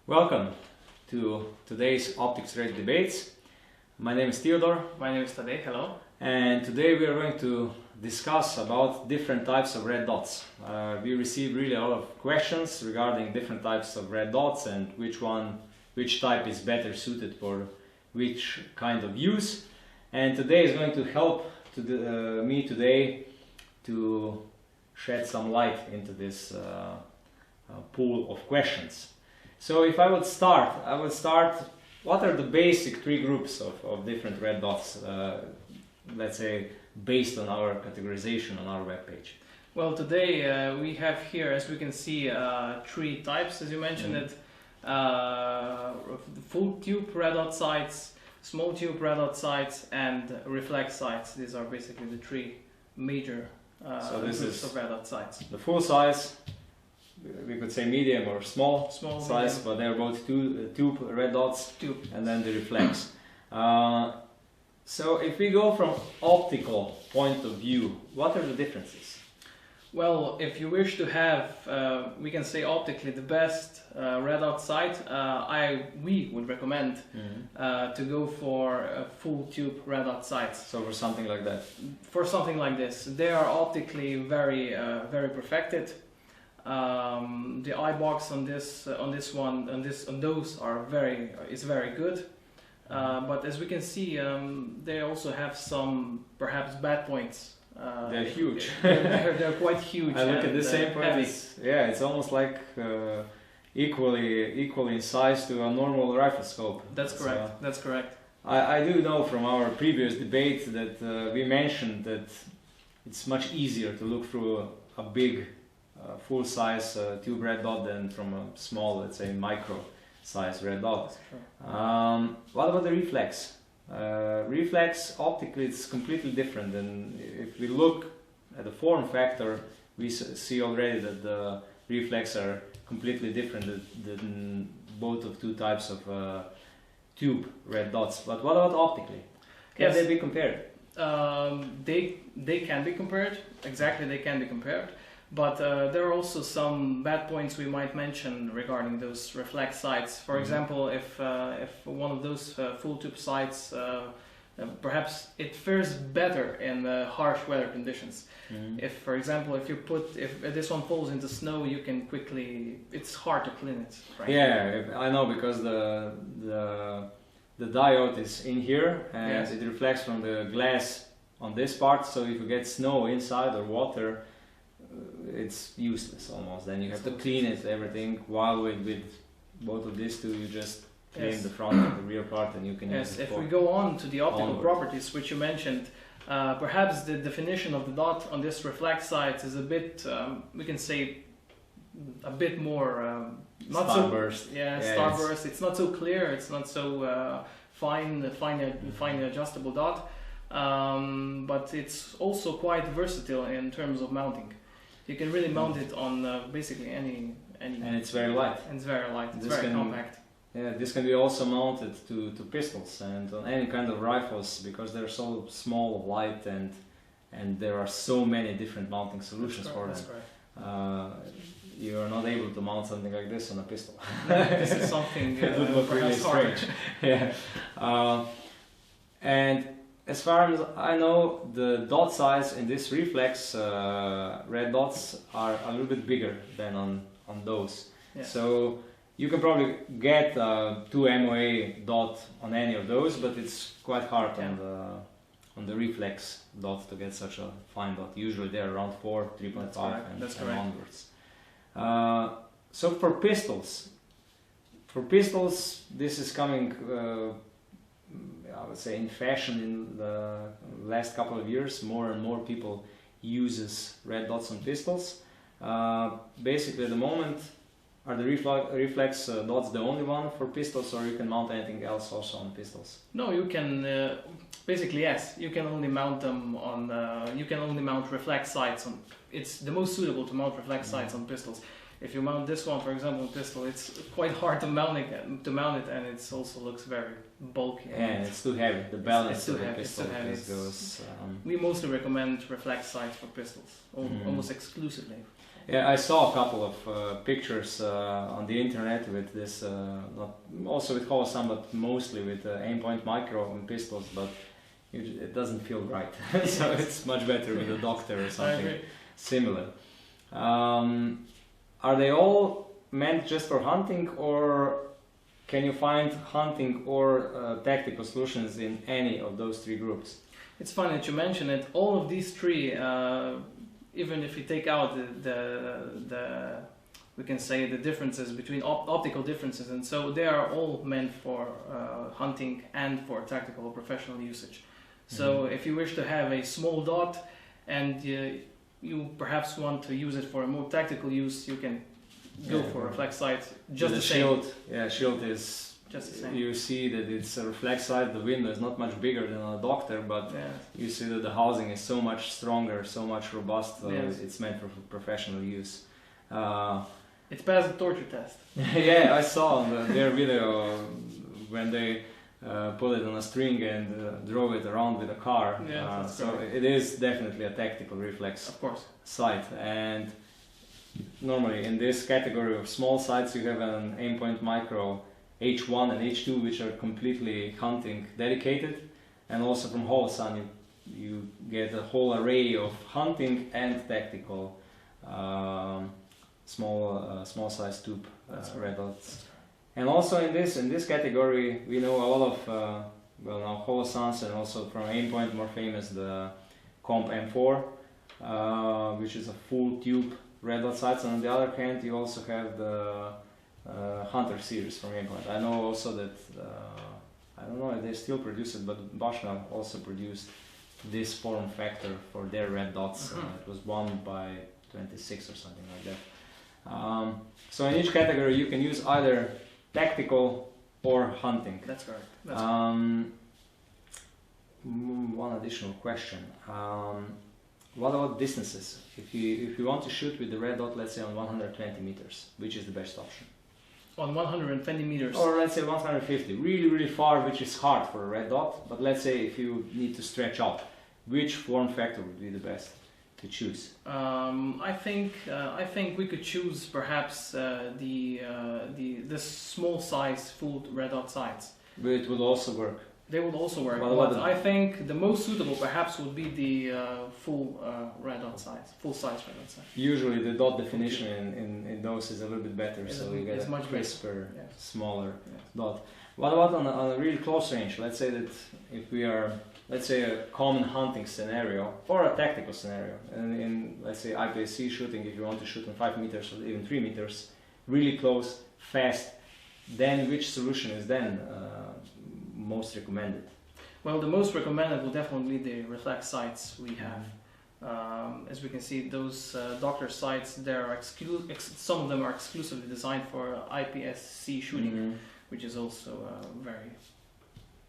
Welcome to today's Optics Ready Debates. My name is Theodore. My name is Tadej, hello. And today we are going to discuss about different types of red dots. We received really a lot of questions regarding different types of red dots and which type is better suited for which kind of use. And today is going to help me today to shed some light into this pool of questions. So if I would start, what are the basic three groups of different red dots, let's say, based on our categorization on our webpage? Well, today we have here, as we can see, three types, as you mentioned it. Full tube red dot sites, small tube red dot sites, and reflex sites. These are basically the three major groups of red dot sites. The full size, we could say medium or small size, medium. But they're both tube red dots, and then the reflex. So if we go from optical point of view, what are the differences? Well, if you wish to have, we can say optically, the best red dot site, we would recommend to go for full tube red dot sites. So for something like that? For something like this. They are optically very perfected. The eye box on those is very good. But as we can see, they also have some perhaps bad points. They're huge. they're quite huge. I look at the same point. It's almost like equally in size to a normal rifle scope. That's correct. That's correct. I do know from our previous debate that we mentioned that it's much easier to look through a big full-size tube red dot than from a small, let's say, micro-size red dot. What about the reflex? Reflex optically it's completely different, and if we look at the form factor, we see already that the reflex are completely different than both of two types of tube red dots. But what about optically? Can they be compared? They can be compared. Exactly, they can be compared. But there are also some bad points we might mention regarding those reflex sites. For example, if one of those full tube sites, perhaps it fares better in harsh weather conditions. If, for example, if this one falls into snow, you can quickly. It's hard to clean it. Right? Yeah, I know, because the diode is in here and it reflects from the glass on this part. So if you get snow inside or water, it's useless almost. Then you have to clean it, everything. While with both of these two, you just clean the front and the rear part, and you can use it. If we go on to the optical properties, which you mentioned, perhaps the definition of the dot on this reflex site is a bit, we can say, a bit more starburst. Starburst. It's not so clear. It's not so fine adjustable dot. But it's also quite versatile in terms of mounting. You can really mount it on basically any. And it's very light. It's very light. It's very compact. Yeah, this can be also mounted to pistols and on any kind of rifles, because they're so small, light, and there are so many different mounting solutions for them. You are not able to mount something like this on a pistol. This is something it would look really strange. And as far as I know, the dot size in this reflex red dots are a little bit bigger than on those. So you can probably get 2 MOA dot on any of those, but it's quite hard on the reflex dot to get such a fine dot. Usually they're around 4, 3.5 and onwards. So for pistols, this is coming, I would say, in fashion in the last couple of years. More and more people uses red dots on pistols. Basically at the moment, are the reflex dots the only one for pistols, or you can mount anything else also on pistols? No, you can, basically yes, you can only mount them on, you can only mount reflex sights on, it's the most suitable to mount reflex sights on pistols. If you mount this one, for example, on pistol, it's quite hard to mount it, and it also looks very bulky. And it's too heavy. The balance of the pistol goes. We mostly recommend reflex sights for pistols, almost exclusively. Yeah, I saw a couple of pictures on the internet with this, also with Holosun, but mostly with Aimpoint Micro and pistols, but it doesn't feel right. So it's much better with a doctor or something similar. Are they all meant just for hunting, or can you find hunting or tactical solutions in any of those three groups? It's funny that you mention it. All of these three, even if you take out the we can say the differences between optical differences, and so they are all meant for hunting and for tactical or professional usage. So if you wish to have a small dot and you perhaps want to use it for a more tactical use, you can go for reflex sight. Just the same. Shield, shield is just the same. You see that it's a reflex sight. The window is not much bigger than a doctor, but you see that the housing is so much stronger, so much robust. It's meant for professional use. It passed the torture test. Yeah, I saw on their video when they put it on a string and drove it around with a car. So it is definitely a tactical reflex, of course, sight. And normally in this category of small sights, you have an Aimpoint Micro H1 and H2, which are completely hunting dedicated, and also from Holosun you get a whole array of hunting and tactical small size tube red dots. And also in this category we know a lot of well, now Holosuns, and also from Aimpoint more famous the Comp M4, which is a full tube red dot sights. And on the other hand you also have the Hunter series from Aimpoint. I know also that I don't know if they still produce it, but Bushnell also produced this form factor for their red dots. It was 1x26 or something like that. So in each category you can use either tactical or hunting. That's correct. One additional question. What about distances? If you want to shoot with the red dot, let's say on 120 meters, which is the best option? On 120 meters. Or let's say 150, really far, which is hard for a red dot, but let's say if you need to stretch out, which form factor would be the best to choose? I think we could choose perhaps the small size full red dot sights. But it would also work. They would also work, but I think the most suitable perhaps would be the full red dot sights, full size red dot sight. Usually the dot definition in those is a little bit better, so you get a much crisper, smaller dot. What about on a really close range? Let's say that if we are, let's say a common hunting scenario or a tactical scenario, and in let's say IPSC shooting, if you want to shoot on 5 meters or even 3 meters, really close, fast, then which solution is then most recommended? Well, the most recommended will definitely be the reflex sights we have. As we can see, those doctor sights, some of them are exclusively designed for IPSC shooting, which is also very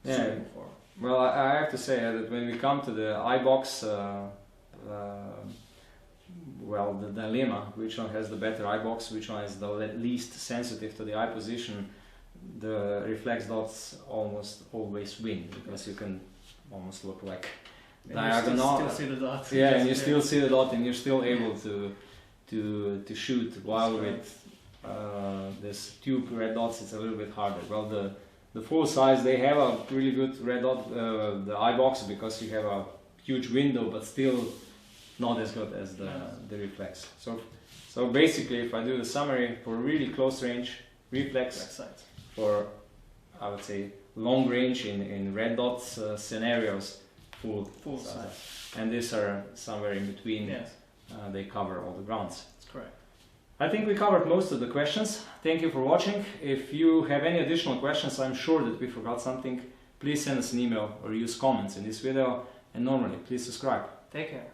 suitable for. Well, I have to say that when we come to the eye box, well, the dilemma, which one has the better eye box, which one is the least sensitive to the eye position, the reflex dots almost always win, because you can almost look like diagonal. You still see the dot. Yeah, and you still see the dot, and you're still able to shoot. While with this tube red dots, it's a little bit harder. Well, the full size, they have a really good red dot, the eye box, because you have a huge window, but still not as good as the reflex. So basically, if I do the summary, for really close range, reflex sights. For, I would say, long range in red dots scenarios, full size. And these are somewhere in between. Yes. They cover all the grounds. That's correct. I think we covered most of the questions. Thank you for watching. If you have any additional questions, I'm sure that we forgot something, please send us an email or use comments in this video. And normally, please subscribe. Take care.